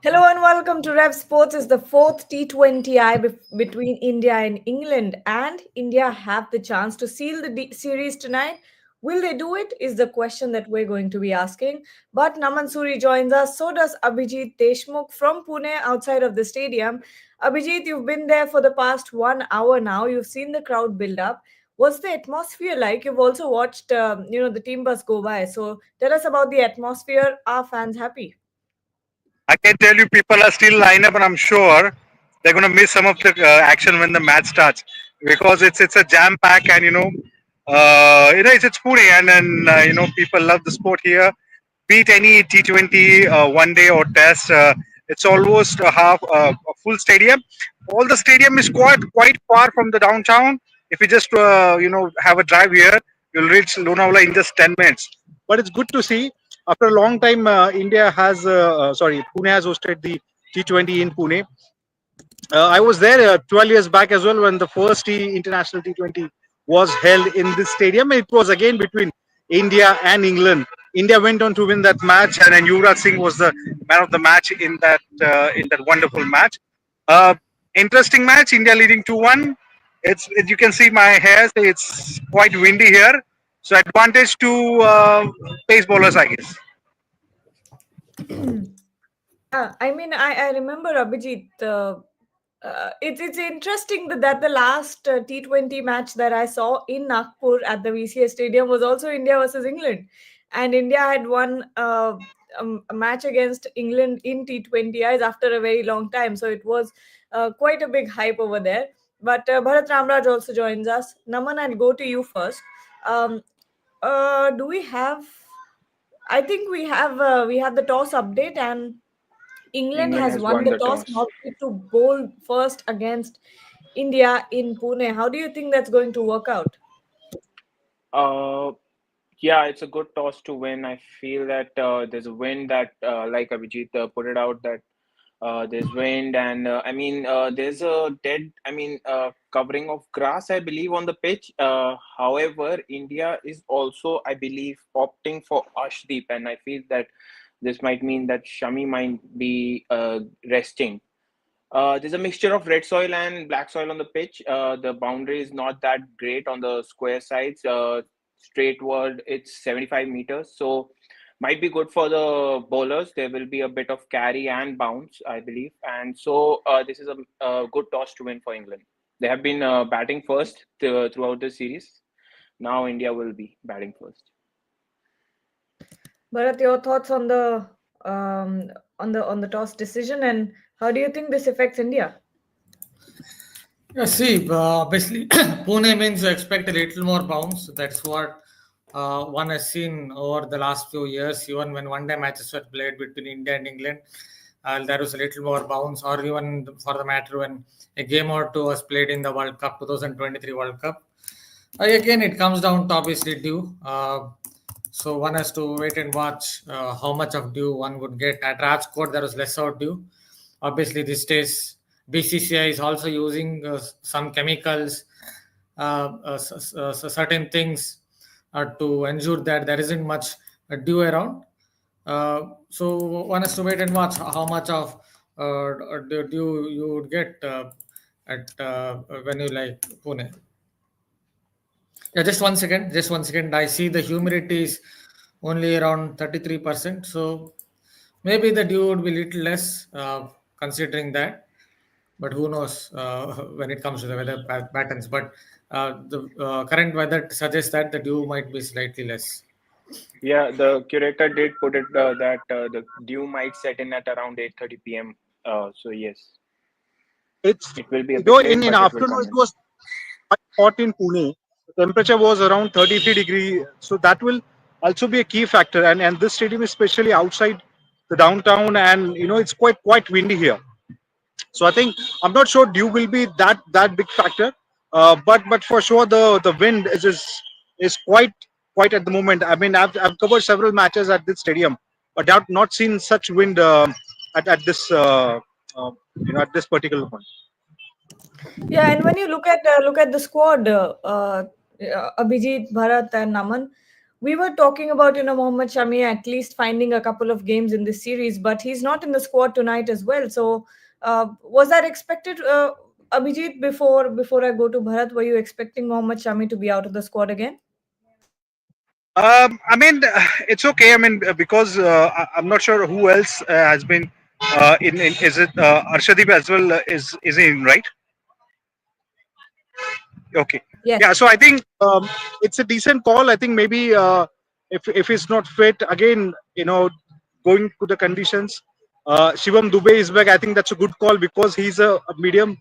Hello and welcome to Rev Sports. Is the fourth T20I between India and England, and India have the chance to seal the series tonight. Will they do it? Is the question that we're going to be asking. But Naman Suri joins us. So does Abhijit Deshmukh from Pune, outside of the stadium. Abhijit, you've been there for the past 1 hour now. You've seen the crowd build up. What's the atmosphere like? You've also watched, the team bus go by. So tell us about the atmosphere. Are fans happy? I can tell you people are still lined up, and I'm sure they're going to miss some of the action when the match starts because it's a jam pack, and it's Pune, and then people love the sport here. Beat any T20 one day or test. It's almost a full stadium. All the stadium is quite far from the downtown. If you just have a drive here, you'll reach Lonavala in just 10 minutes. But it's good to see. After a long time, Pune has hosted the T20 in Pune. I was there 12 years back as well when the first international T20 was held in this stadium. It was again between India and England. India went on to win that match, and then Yuvraj Singh was the man of the match in that wonderful match. Uh, Interesting match. India leading 2-1. You can see my hair. It's quite windy here, so advantage to pace bowlers, I guess. Yeah, I mean, I remember Abhijit. It's interesting that the last T20 match that I saw in Nagpur at the VCS Stadium was also India versus England, and India had won a match against England in T20Is after a very long time. So it was quite a big hype over there. But Bharat Ramraj also joins us. Naman, I'll go to you first. Um, do we have? I think we have the toss update, and England England has has won won the the toss and toss. opted to bowl first against India in Pune. How do you think that's going to work out? Uh, yeah, it's a good toss to win. I feel that there's a wind that, like Abhijit put it out, that there's wind, and there's a covering of grass, I believe, on the pitch. However, India is also, I believe, opting for Ashdeep, and I feel that this might mean that Shami might be resting. There's a mixture of red soil and black soil on the pitch. The boundary is not that great on the square sides. Straightward, it's 75 meters, so might be good for the bowlers. There will be a bit of carry and bounce, I believe, and so this is a good toss to win for England. They have been batting first throughout the series. Now India will be batting first. Bharat, your thoughts um, on the toss decision, and how do you think this affects India? Yeah, see, basically, Pune means you expect a little more bounce. That's what one has seen over the last few years. Even when one-day matches were played between India and England, there was a little more bounce. Or even for the matter, when a game or two was played in the World Cup, 2023 World Cup. Again, it comes down to obviously due. So one has to wait and watch how much of due one would get. At Rajkot, there was less of due. Obviously, these days, BCCI is also using some chemicals, certain things to ensure that there isn't much dew around. So one has to wait and watch how much of dew you would get at when you like Pune. Yeah, just one second. Just one second. I see the humidity is only around 33%. So maybe the dew would be little less considering that. But who knows when it comes to the weather patterns. But the current weather suggests that the dew might be slightly less. Yeah, the curator did put it that the dew might set in at around 8:30 p.m. So yes, It's it will be a though bit late, in but it will afternoon come it in. was quite hot in Pune. The temperature was around 33 degree, so that will also be a key factor. And this stadium is especially outside the downtown, and it's quite windy here. So I think I'm not sure dew will be that big factor, but for sure the wind is quite at the moment. I mean I've covered several matches at this stadium, but I've not seen such wind at this at this particular point. Yeah, and when you look at the squad, Abhijit, Bharat, and Naman, We were talking about, Mohammad Shami at least finding a couple of games in this series, but he's not in the squad tonight as well. So, was that expected, Abhijit? Before I go to Bharat, were you expecting Mohammad Shami to be out of the squad again? I mean, it's okay. I mean, because I'm not sure who else has been in. Is it Arshadip as well? Is in, right? Okay. Yes. Yeah. So I think it's a decent call. I think maybe if he's not fit again, going to the conditions, Shivam Dubey is back. I think that's a good call because he's a medium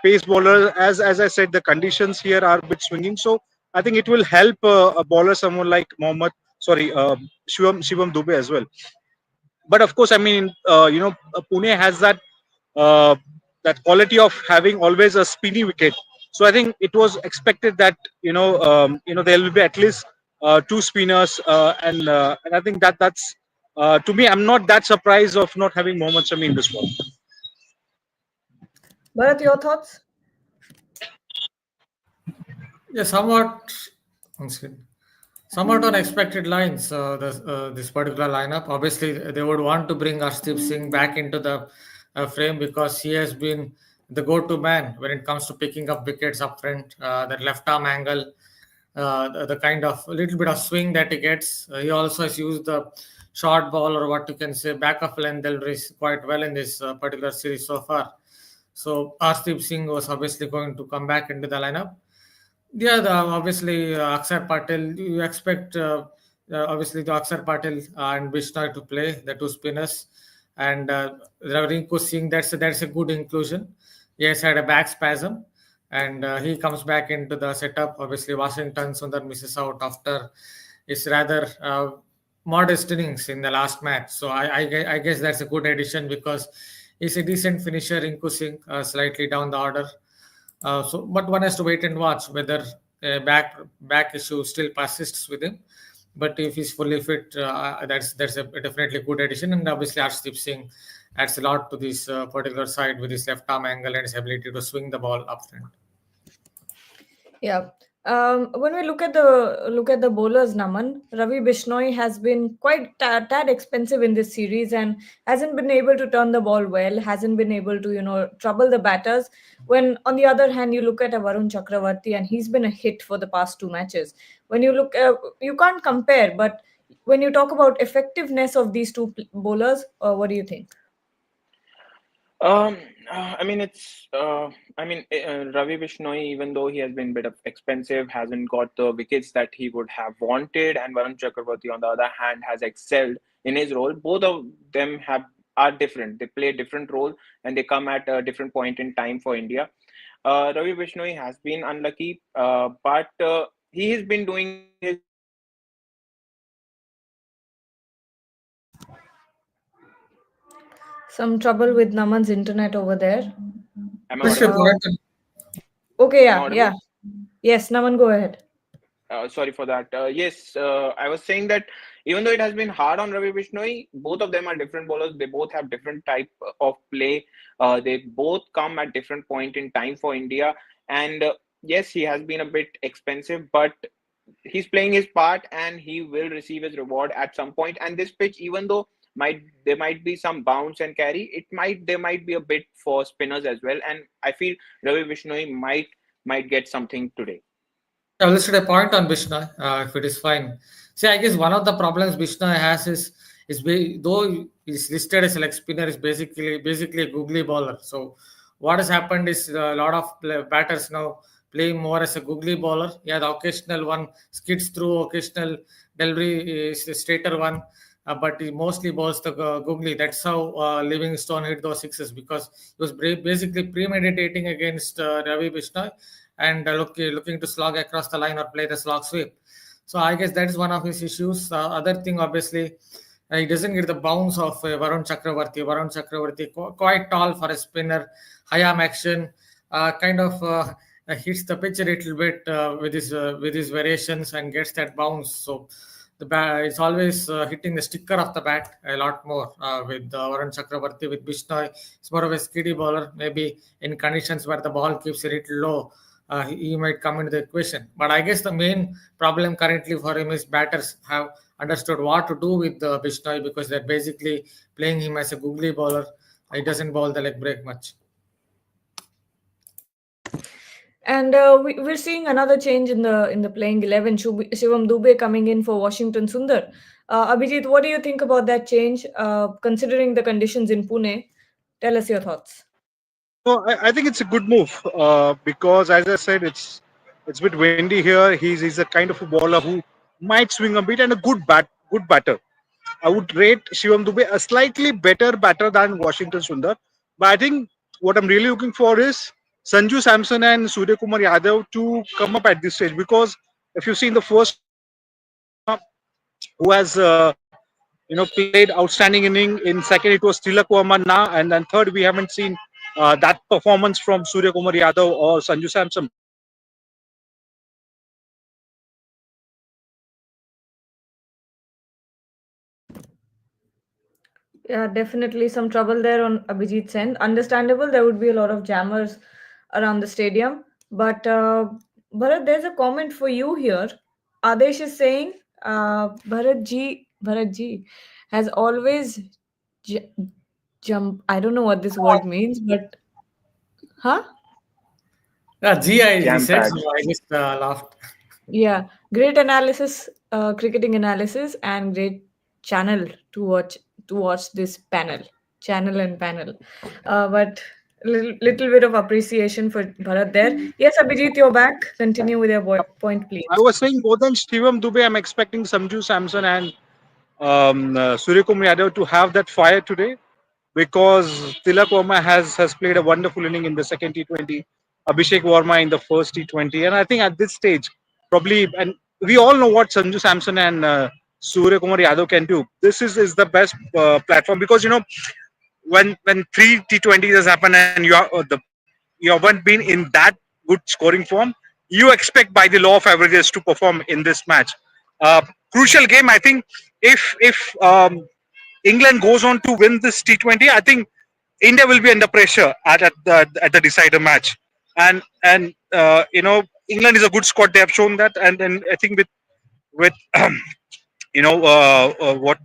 pace bowler. As I said, the conditions here are a bit swinging. So I think it will help a bowler, someone like Shivam Dubey as well. But of course, I mean, Pune has uh, that quality of having always a spinny wicket. So I think it was expected that there will be at least two spinners, and I think that's to me, I'm not that surprised of not having Mohammad Shami in this squad. Bharat, your thoughts? Yeah, somewhat on expected lines. This particular lineup, obviously, they would want to bring Arshdeep Singh back into the frame because he has been the go-to man when it comes to picking up wickets up front. That left arm angle, the kind of little bit of swing that he gets. He also has used the short ball, or what you can say, back of length delivery quite well in this particular series so far. So Arshdeep Singh was obviously going to come back into the lineup. Yeah, obviously Akshar Patel. You expect obviously the Akshar Patel and Bishnoi to play the two spinners, and Rinku Singh. That's a good inclusion. He has had a back spasm, and he comes back into the setup. Obviously, Washington Sundar misses out after his rather modest innings in the last match. So I guess that's a good addition because he's a decent finisher. Rinku Singh slightly down the order. But one has to wait and watch whether back issue still persists with him. But if he's fully fit, that's a definitely good addition. And obviously, Arshdeep Singh adds a lot to this particular side with his left arm angle and his ability to swing the ball up front. Yeah. When we look at the bowlers, Naman, Ravi Bishnoi has been quite tad expensive in this series and hasn't been able to turn the ball well, hasn't been able to trouble the batters. When on the other hand, you look at a Varun Chakravarti and he's been a hit for the past two matches. When you look, you can't compare, but when you talk about effectiveness of these two bowlers, what do you think? I mean, Ravi Bishnoi, even though he has been a bit of expensive, hasn't got the wickets that he would have wanted, and Varun Chakravarti, on the other hand, has excelled in his role. Both of them are different. They play a different role, and they come at a different point in time for India. Ravi Bishnoi has been unlucky, but he has been doing his job well. Some trouble with Naman's internet over there. Am I Especially audible? Bharat, Okay, Am I yeah, audible? yeah. Yes, Naman, go ahead. Sorry for that. Yes, I was saying that even though it has been hard on Ravi Bishnoi, both of them are different bowlers. They both have different type of play. They both come at different point in time for India. And yes, he has been a bit expensive, but he's playing his part, and he will receive his reward at some point. And this pitch, even though there might be some bounce and carry, there might be a bit for spinners as well. And I feel Ravi Bishnoi might get something today. I listed a point on Bishnoi, if it is fine. See, I guess one of the problems Bishnoi has though he's listed as a leg spinner, is basically a googly bowler. So what has happened is a lot of batters now playing more as a googly bowler. Yeah, the occasional one skids through, occasional delivery is a straighter one, but he mostly bowls the googly. That's how Livingstone hit those sixes because he was basically premeditating against Ravi Bishnoi and looking to slog across the line or play the slog sweep. So I guess that is one of his issues. Other thing, obviously, he doesn't get the bounce of Varun Chakravarti. Varun Chakravarti, quite tall for a spinner, high arm action, kind of hits the pitch a little bit with his variations and gets that bounce. So the bat is always hitting the sticker of the bat a lot more with Varun Chakravarti. With Bishnoi, it's more of a skiddy bowler, maybe in conditions where the ball keeps a little low. he might come into the equation. But I guess the main problem currently for him is batters have understood what to do with Bishnoi, because they're basically playing him as a googly bowler. He doesn't bowl the leg break much. And we're seeing another change in the playing 11. Shivam Dubey coming in for Washington Sundar. Abhijit, what do you think about that change, considering the conditions in Pune? Tell us your thoughts. No, I think it's a good move because, as I said, it's a bit windy here. He's a kind of a bowler who might swing a bit and a good batter. I would rate Shivam Dubey a slightly better batter than Washington Sundar. But I think what I'm really looking for is Sanju Samson and Surya Kumar Yadav to come up at this stage, because if you see in the first match, we had Rohit Sharma who has played outstanding inning. In second, it was Tilak Verma, and then third, we haven't seen that performance from Surya Kumar Yadav or Sanju Samson. But I think Shivam Dubey is a good batter. Yeah, definitely some trouble there on Abhijit's end. Understandable, there would be a lot of jammers around the stadium. But Bharat, there's a comment for you here. Adesh is saying Bharat ji has always j- jump. I don't know what this word means, but huh? Yeah, he Jam said, so packed. I just laughed. Yeah, great analysis, cricketing analysis, and great channel to watch this channel and panel. But little bit of appreciation for Bharat there. Yes, Abhijit, you're back. Continue with your point, I please. was saying more than Shivam Dubey, I'm expecting Sanju Samson and Surya Kumar Yadav to have that fire today, because Tilak Verma has played a wonderful inning in the second T20, Abhishek Verma in the first T20, and I think at this stage, probably, and we all know what Sanju Samson and Surya Kumar Yadav can do. This is the best platform, because when three T20s has happened and you haven't been in that good scoring form, you expect by the law of averages to perform in this match. Uh, Crucial game, I think. If England goes on to win this T20, I think India will be under pressure at the decider match. And England is a good squad. They have shown that, and I think with what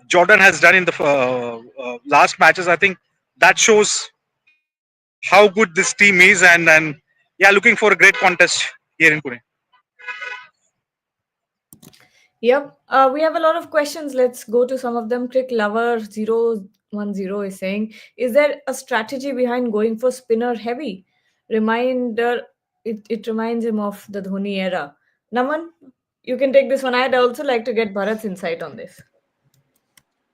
Jordan has done in the last matches, I think that shows how good this team is, and yeah, looking for a great contest here in Pune. Yep. We have a lot of questions. Let's go to some of them. Crick Lover 010 is saying, is there a strategy behind going for spinner heavy? Reminder, it reminds him of the Dhoni era. Naman, you can take this one. I'd also like to get Bharat's insight on this.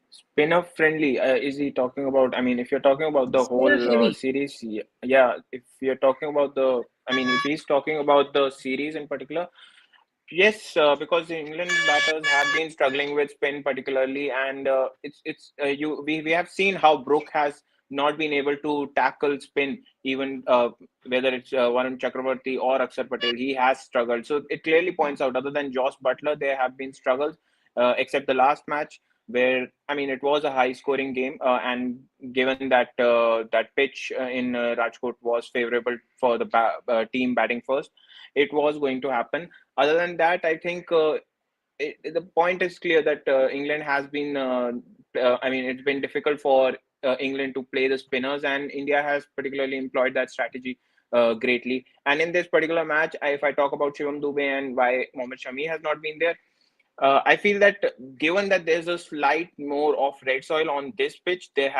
Spinner friendly. Is he talking about? I mean, if you're talking about the Spinner whole heavy. series, yeah. If you're talking about I mean, if he's talking about the series in particular, yes, because the England batters have been struggling with spin particularly, and it's we have seen how Brook has not been able to tackle spin, even whether it's Varun Chakravarti or Akshar Patel, he has struggled. So it clearly points out, other than Josh Butler, there have been struggles, except the last match where, I mean, it was a high scoring game, and given that that pitch in Rajkot was favorable for the team batting first, it was going to happen. Other than that, I think the point is clear that England has been, I mean, it's been difficult for England to play the spinners, and India has particularly employed that strategy greatly. And in this particular match, if I talk about Shivam Dubey and why Mohammad Shami has not been there, I feel that given that there's a slight more of red soil on this pitch, there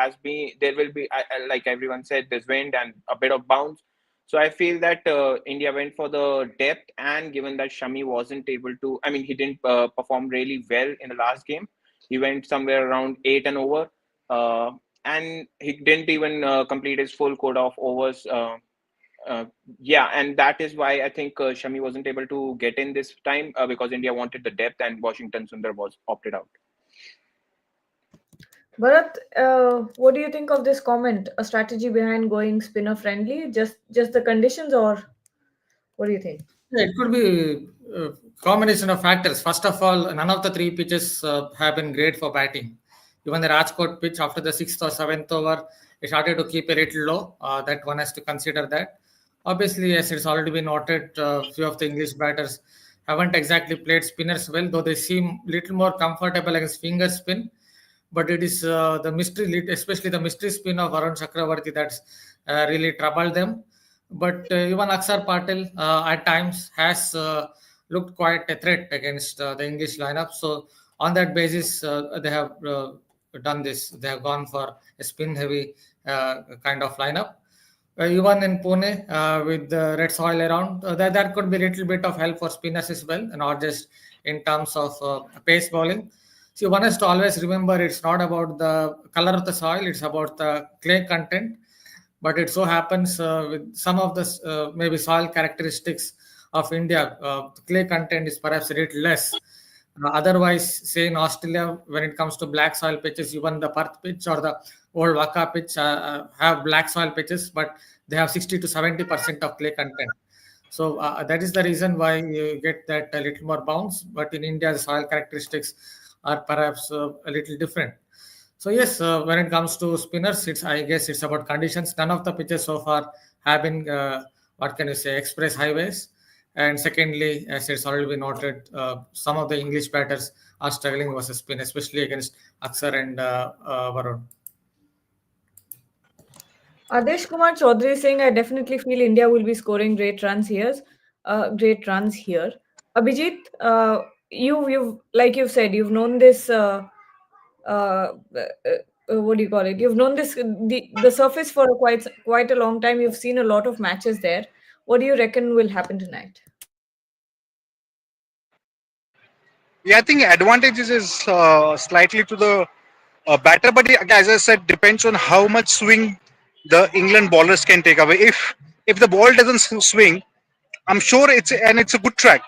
will be, like everyone said, there's wind and a bit of bounce. So I feel that India went for the depth, and given that Shami wasn't able to, I mean, he didn't perform really well in the last game. He went somewhere around 8 and over, uh, and he didn't even complete his full quota of overs. Uh, yeah, and that is why I think Shami wasn't able to get in this time, because India wanted the depth and Washington Sundar was opted out. Bharat, what do you think of this comment? A strategy behind going spinner friendly? Just the conditions, or what do you think? Yeah, it could be a combination of factors. First of all, none of the three pitches have been great for batting. Even the Rajkot pitch, after the sixth or seventh over, it started to keep a little low. That one has to consider that. Obviously, yes, it's already been noted. Few of the English batters haven't exactly played spinners well, though they seem little more comfortable against finger spin. But it is the mystery, especially the mystery spin of Varun Chakravarti, that's really troubled them. But even Aksar Patel at times has looked quite a threat against the English lineup. So on that basis, they have done this. They have gone for a spin-heavy kind of lineup. Even in Pune, with the red soil around, there could be a little bit of help for spinners as well, not just in terms of pace bowling. See, one has to always remember it's not about the color of the soil; it's about the clay content. But it so happens with some of the maybe soil characteristics of India, clay content is perhaps a little less. Otherwise, say in Australia, when it comes to black soil pitches, even the Perth pitch or the old Waka pitch have black soil pitches, but they have 60 to 70% of clay content. So that is the reason why you get that a little more bounce. But in India, the soil characteristics are perhaps a little different. So yes, when it comes to spinners, it's I guess it's about conditions. None of the pitches so far have been what can you say express highways. And secondly, as it's already been noted, some of the English batters are struggling versus spin, especially against Aksar and Varun. Adesh Kumar Chaudhary saying, I definitely feel India will be scoring great runs here. Great runs here. Abhijit, you've like you've said, you've known this. What do you call it? You've known this the surface for quite a long time. You've seen a lot of matches there. What do you reckon will happen tonight? Yeah, I think advantages is slightly to the batter, but as I said, depends on how much swing the England bowlers can take away. If the ball doesn't swing, I'm sure it's a good track.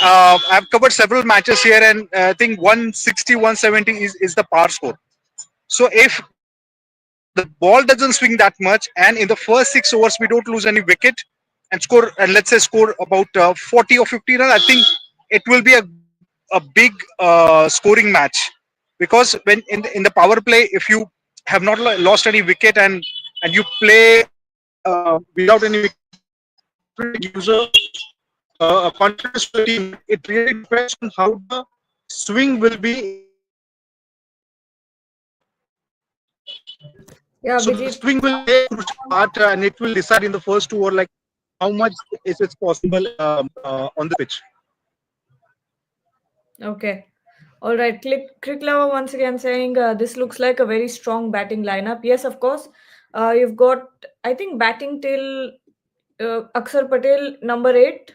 I've covered several matches here, and I think 160, 170 is the par score. So if the ball doesn't swing that much, and in the first 6 overs we don't lose any wicket, and let's say score about 40 or 50 runs, I think it will be a big scoring match. Because when in the power play, if you have not lost any wicket and you play without any wicket, definitely gives a confidence to the team. It really depends on how the swing will be in the first 6 overs. Yeah, So the Abhijit. swing will play a crucial part, and it will decide in the first 2 overs like how much is it possible on the pitch. Okay. All right. Crick Lover once again saying this looks like a very strong batting lineup. Yes, of course. You've got, I think, batting till Aksar Patel number 8.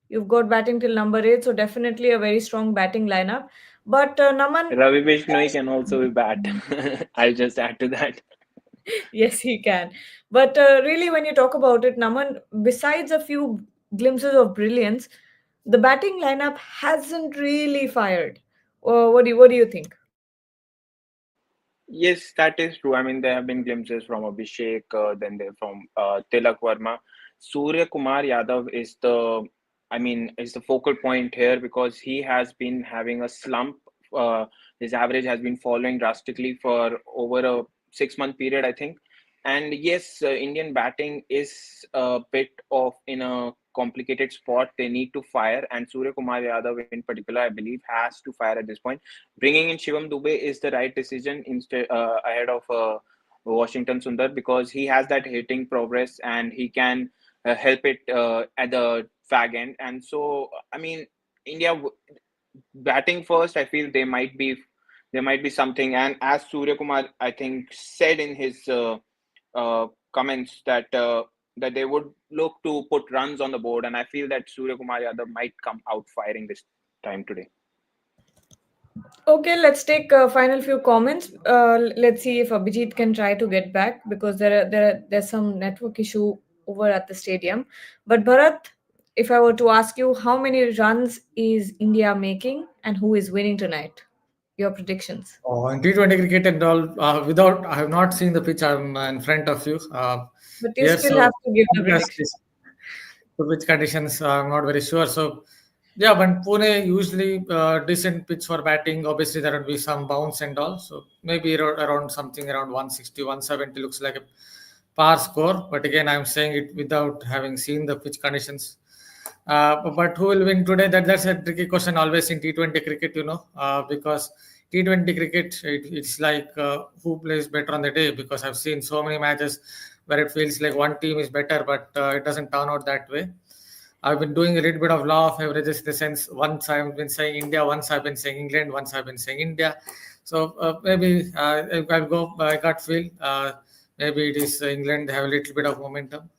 You've got batting till number 8, so definitely a very strong batting lineup. But Naman, Ravi Bishnoi can also be bat. I'll just add to that. yes, he can. But really, when you talk about it, Naman, besides a few glimpses of brilliance, the batting lineup hasn't really fired. What do you think? Yes, that is true. I mean, there have been glimpses from Abhishek, then there from Tilak Verma. Surya Kumar Yadav is is the focal point here because he has been having a slump. His average has been falling drastically for over a 6 month period, I think. And yes, Indian batting is a bit of in a complicated spot. They need to fire, and Surya Kumar Yadav in particular, I believe, has to fire at this point. Bringing in Shivam Dubey is the right decision instead ahead of Washington Sundar because he has that hitting progress and he can help it at the fag end. And so, I mean, India batting first, I feel there might be something. And as Surya Kumar, I think, said in his comments that they would look to put runs on the board, and I feel that Surya Kumar Yadav might come out firing this time today. Okay, let's take final few comments. Let's see if Abhijit can try to get back because there's some network issue over at the stadium. But Bharat, if I were to ask you, how many runs is India making and who is winning tonight? Your predictions. In T20 cricket and all, I have not seen the pitch. I'm in front of you But you here, still have so to give the yes, prediction. the pitch conditions I'm not very sure. So yeah, when Pune usually decent pitch for batting, obviously there would be some bounce and all. So maybe around something around 160, 170 looks like a par score. But again, I'm saying it without having seen the pitch conditions. But who will win today? That's a tricky question always in T20 cricket, because T20 cricket, it's like who plays better on the day, because I've seen so many matches where it feels like one team is better, but it doesn't turn out that way. I've been doing a little bit of law of averages in the sense once I've been saying India, once I've been saying England, once I've been saying India. So maybe I'll go by gut feel. Maybe it is England. They have a little bit of momentum.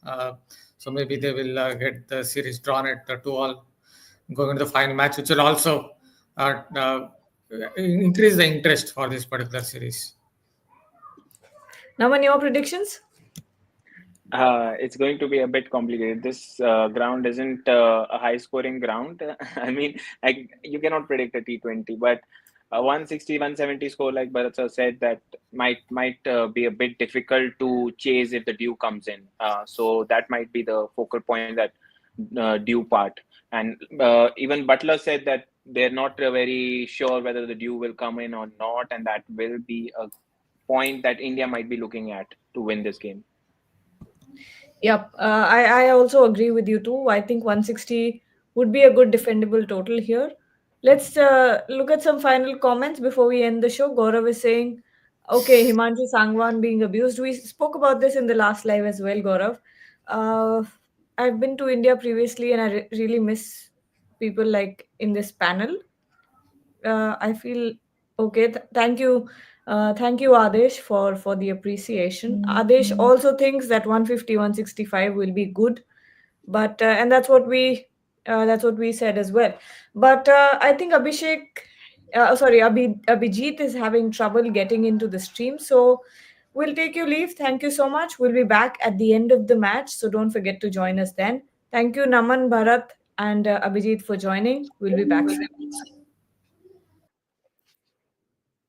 So maybe they will get the series drawn at 2-all, going into the final match, which will also increase the interest for this particular series. Naman, your predictions? It's going to be a bit complicated. This ground isn't a high-scoring ground. I mean, you cannot predict a T20, but 160, 170 score, like Bharat sir said, that might be a bit difficult to chase if the dew comes in. So that might be the focal point, that dew part. And even Butler said that they're not very sure whether the dew will come in or not, and that will be a point that India might be looking at to win this game. Yep, I also agree with you too. I think 160 would be a good defendable total here. Let's look at some final comments before we end the show. Gaurav is saying, okay, Himanshu Sangwan being abused. We spoke about this in the last live as well, Gaurav. Uh, I've been to India previously and I really miss people like in this panel. I feel okay. Thank you, Adesh, for the appreciation. Adesh also thinks that 150, 165 will be good, but and that's what we said as well. But I think Abhijit is having trouble getting into the stream, so we'll take your leave. Thank you so much. We'll be back at the end of the match, so don't forget to join us then. Thank you, Naman, Bharat, and Abhijit for joining. We'll be back soon.